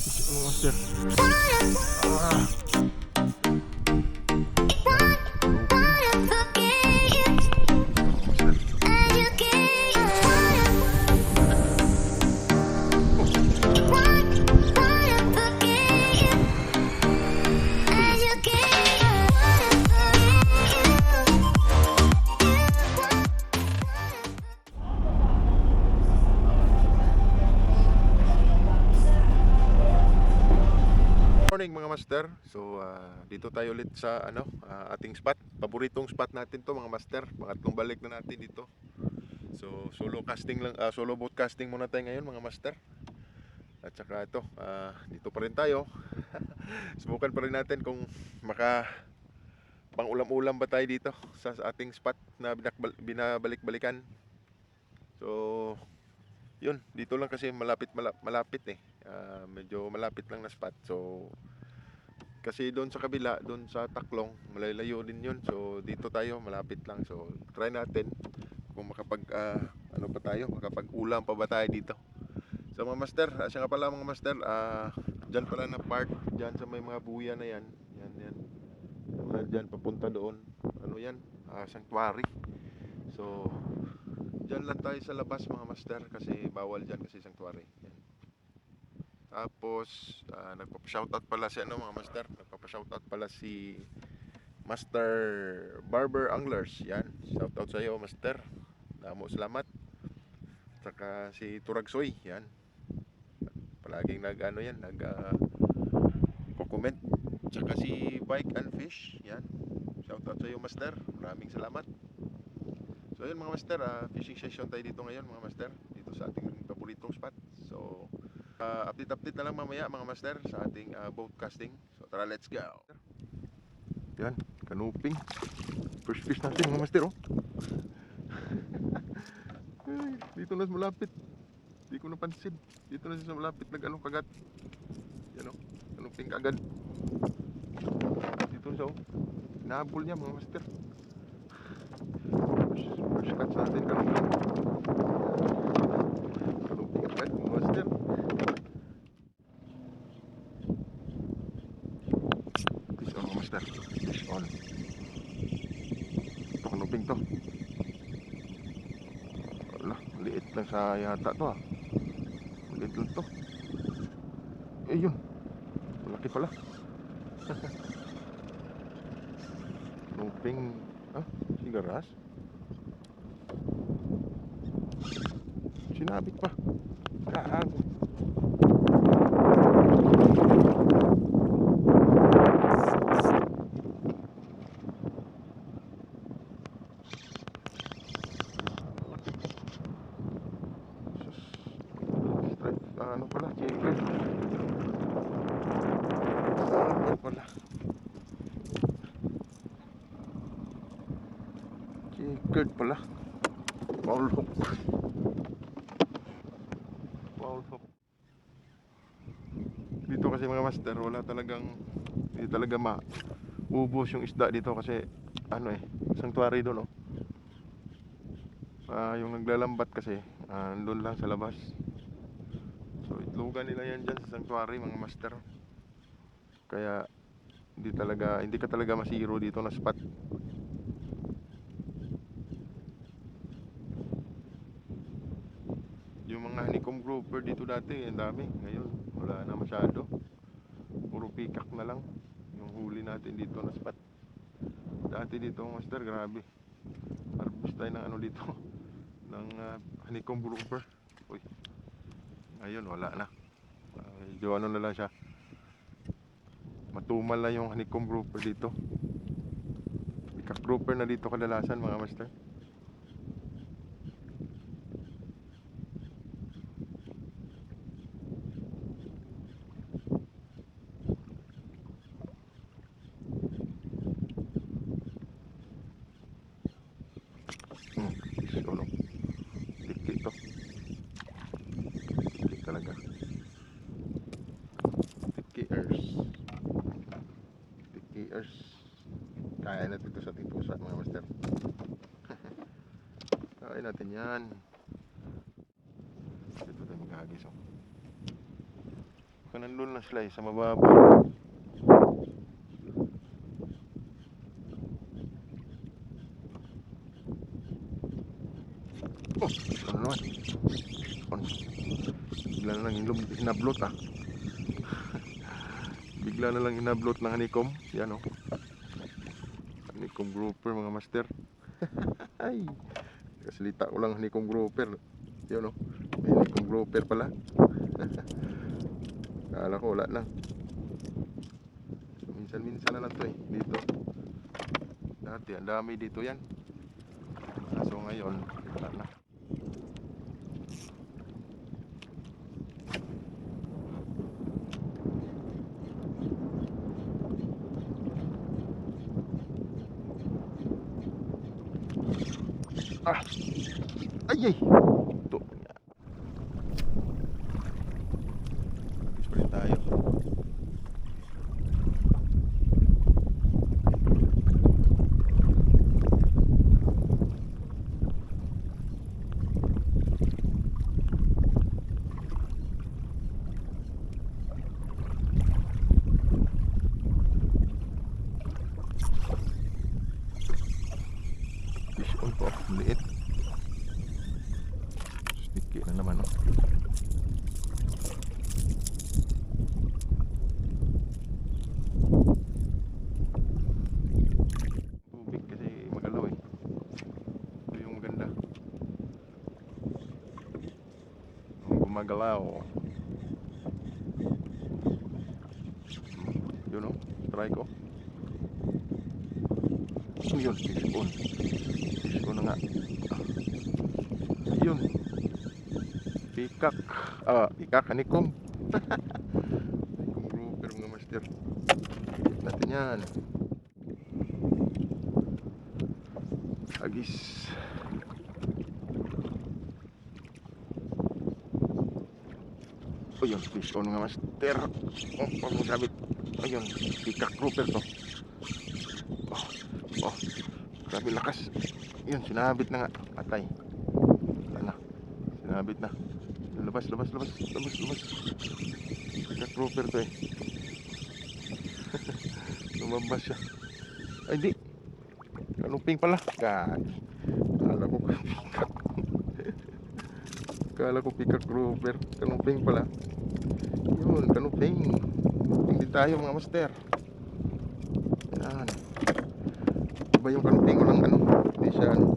Ano master? Morning mga master. So dito tayo ulit sa ating spot. Paboritong spot natin to mga master. Pangatlong balik na natin dito. So solo casting lang, solo boat casting muna tayo ngayon mga master. At saka ito, dito pa rin tayo. Subukan pa rin natin kung maka pang ulam-ulam ba tayo dito sa ating spot na binabalik-balikan. So yun, dito lang kasi malapit eh. Medyo malapit lang na spot. So kasi doon sa kabila, doon sa Taklong, malalayo din yun. So dito tayo, malapit lang. So try natin kung makapag-ulam pa ba tayo dito. So mga master, siya nga pala mga master, dyan pala na park, dyan sa may mga buya na yan. Yan. Dyan papunta doon. Ano yan? Sanctuary. So dyan lang tayo sa labas mga master kasi bawal dyan kasi sanctuary. Yan. Tapos nagpapa-shoutout pala si mga master, nagpapa-shoutout pala si Master Barber Anglers. Yan, shoutout sa iyo master. Damo salamat. Saka si Turagsoy, yan. Palaging comment. Saka si Bike and Fish, yan. Shoutout sa iyo master. Maraming salamat. So yun mga master, fishing session tayo dito ngayon mga master, dito sa ating paboritong spot. So update na lang mamaya mga master sa ating boat casting. So tara, let's go. Yan, kanuping. First fish natin mga master, oh. Ay, dito na sa malapit. Hindi ko napansin. Dito na sa malapit kagat. Yan, oh. Kanuping kagad. Dito sa, oh. Nahabol niya mga master. First catch natin kanuping. Kanuping agad mga master. Master, fish on. Ito kanuping to. Wala, maliit lang sa yata to, maliit lang to. Yun, malaki pala. Kanuping, sigaras. Sinabit pa. Kaago. Ano pala, chicken. Ano pala? Chicken pala. Foul hook. Foul hook. Dito kasi mga master, hindi talaga maubos yung isda dito kasi sanctuary doon, oh. Yung naglalambat kasi, doon lang sa labas. So itlogan nila yan dyan sa sanctuary mga master. Kaya hindi ka talaga masiro dito na spot. Yung mga honeycomb grouper dito dati, ang dami. Ngayon wala na masyado. Puro peacock na lang yung huli natin dito na spot. Dati dito master, grabe. Harvest tayo ng dito ng honeycomb grouper. Uy, ngayon wala na. Medyo na lang siya, matumal na yung honeycomb grouper dito. Peacock grouper na dito kadalasan mga master. Solo. Tiki to. Tiki talaga. Tikiers. Kaya natin ito sa ating pusa mga master. Kaya natin yan. Dito tayo maghagis, oh. Nandun na sila sa mababa. Oh, ano naman? Bigla na lang hinablot ah. Bigla na lang hinablot ng honeycomb. Yan oh. Honeycomb grouper mga master. Ay, kasalita ko lang honeycomb grouper. Yan oh. May honeycomb grouper pala. Kala ko wala lang. Minsan-minsan na lang to eh. Dito. Dati ang dami dito yan. So ngayon, wala na. Ah! Ay! Ito. Habis pa rin tayo. Fish on po. Liit. Sticky na naman oh. Tubig kasi magalaw eh. Ito yung maganda. Gumagalaw. Yun oh. Try ko. Yun, fish on. Fish on na nga. Yun. Pikak. Pikak honeycomb. Honeycomb grouper mga master. Natin yan. Agis. Ayun, fish on mga master. Pag sabit. Ayun, pikak grouper to. Grabe lakas. Yun, sinabit na nga. Patay. Wala na. Sinabit na. Labas. Pikak grouper to eh. Lumabas siya. Ay di. Kanuping pala. Kala ko pikak. Kala ko pikak grouper. Kanuping pala. Yun, kanuping. Hindi tayo mga master. Yan. Iba yung kanuping. Walang ano. Hindi siya ano.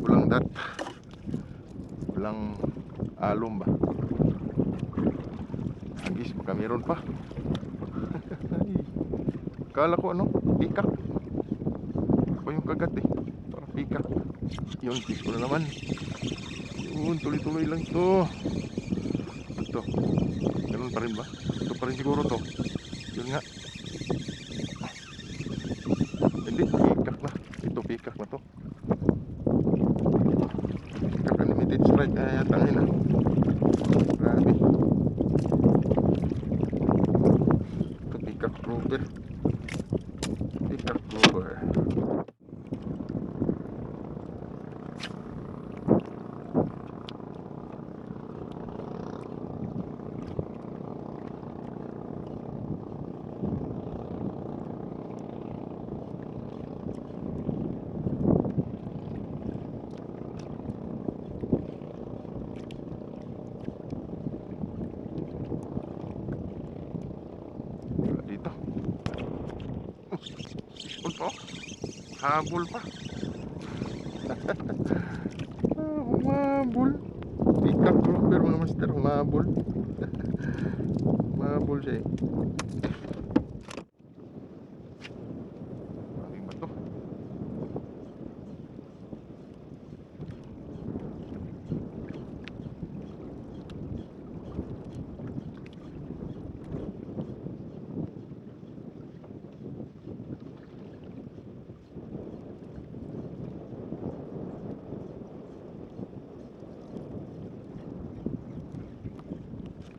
Walang dat. Walang alum ba. Agis baka meron pa. Kala ko ano. Pikak. Iba yung kagat eh. Parang pikak. Yun, fish ko na naman. Yun, tuloy-tuloy lang to. Ito. Ganun pa rin ba? Ito pa rin siguro to. Yun nga. Hindi, pikak na. Ito, pikak na to. Pikak unlimited strike. Ay, tangin na. Grabe. Ito, pikak grouper. Pikak grouper. Dito. Sipon po. Habol pa. Humabol. Pikak grouper mga master. Humabol. Humabol siya eh. Maraming bato.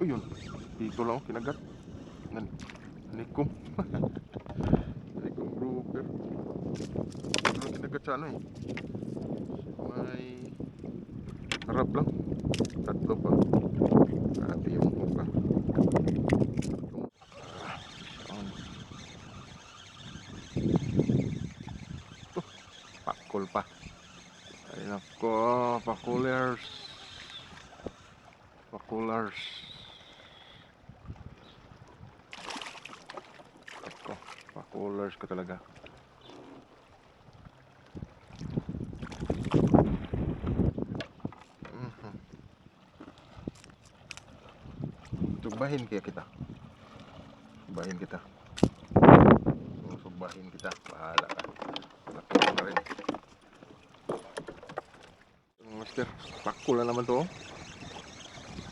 Yun, dito lang ako kinagat. Honeycomb. Honeycomb grouper. Dito lang kinagat sa ano eh. May harap lang. Tatlo pa. Grabe yung mukha. pakul pa. Ay nako, pakulers. Pakulers. Ako, pakulers ko talaga. Subahin kaya kita. Subahin kita. Subahin kita. Bahala ka. Nakuha ka rin. Master, pakul na naman to.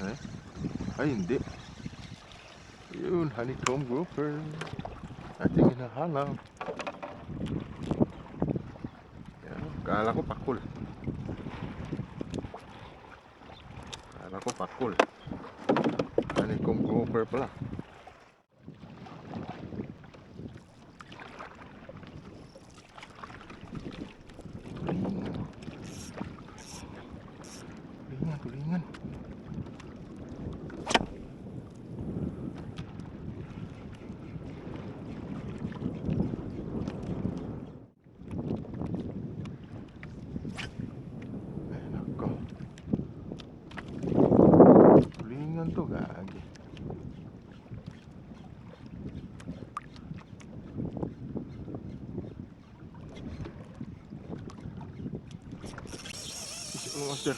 Eh? Ay, hindi. Yun, honeycomb grouper. Ating hinahanap. Yan, kala ko pakul. Kala ko pakul. Honeycomb grouper pala. Tulingan. Ay, nako. Tulingan to, gagi. Master.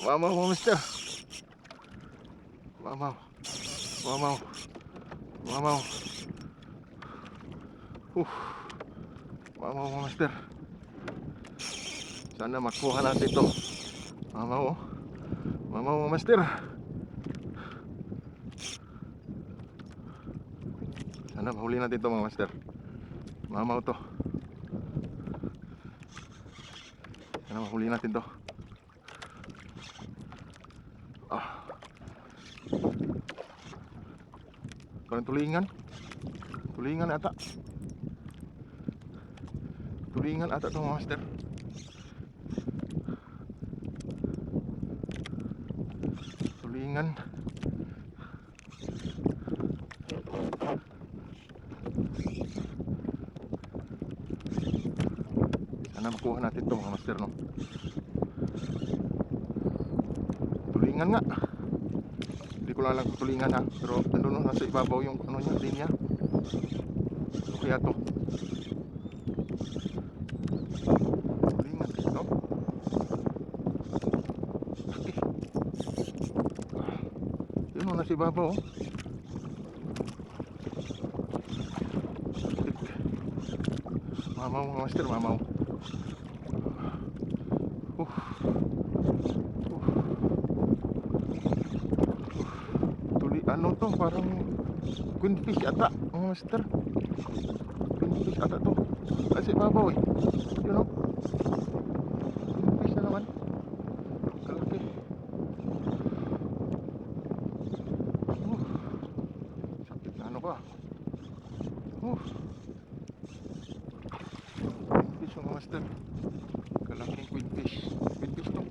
Mamaw mo, mister. Mamaw. Mamaw. Mamaw. Mamaw mo, mister. Sana makuha natin ito. Mamaw. Mamaw mo, mister. Sana mahuli natin ito, mga master. Mamaw to. Sana mahuli natin to. Parang tulingan. Tulingan ata. Tulingan ata ito, mga master. Tulingan. Sana makuha natin ito, mga master, no? Tulingan nga. Hindi ko lang kung tulingan, ha. Pero nandun, no, nasa ibabaw yung ano niya, linya. Ano kaya to? Tulingan ito. Yun, no, nasa ibabaw, oh. Mamaw, mga master, mamaw. Ano to, parang queenfish ata, mga master. Queenfish ata to. Kasi babaw, eh. You know, queenfish na naman. Kalaki. Sakit na ano ka. Queenfish, mga master. Kalaking queenfish. Queenfish to.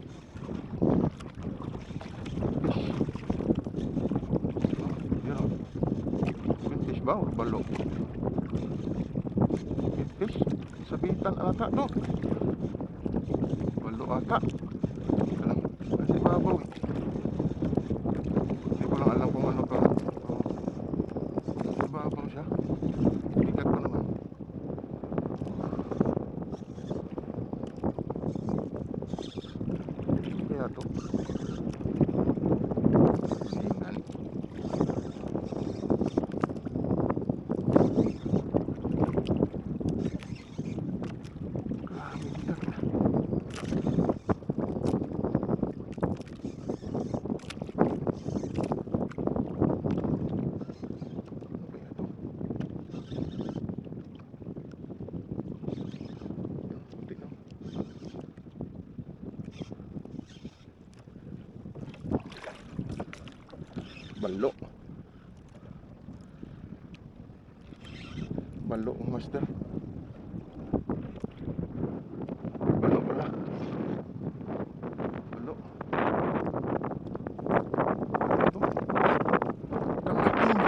Ba or balo? Fish sabitan ata no. Balo ata. Kasi babaw. Hindi ko lang alam kung ano to. Babaw siya. Bigat pa naman. Kaya to. Balo. Balo, master. Balo pala. Balo. Ito. Kamating.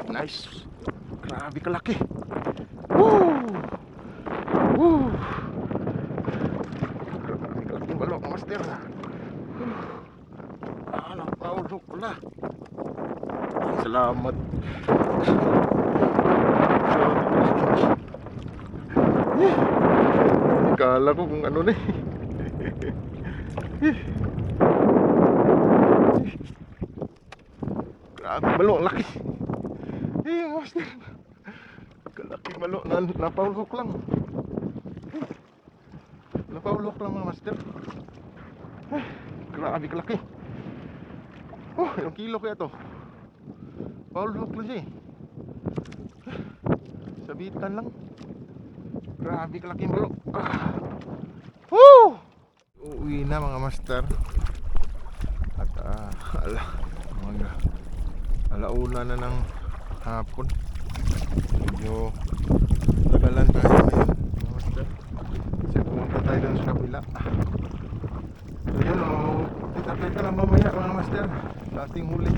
Nice. Grabe kalaki. Woo! Woo! Grabe kalaki balo, master. Napahulog pala. Salamat. Kala ko kung ano na eh. Grabe balo, ang laki. Master. Kalaki balo, napahulog lang. Napahulog lang mga master. Grabe kalaki. Oh, ilang kilo kaya to? Pahulog lang siya eh. Sabitan lang. Grabe kalaki yung balo. Woo! Uuwi na mga master. At alauna na ng hapon. Medyo tagalan tayo ngayon mga master. Kasi pumunta tayo dun sa kabila. So yun, kita lang mamaya mga master. Sa ating huli.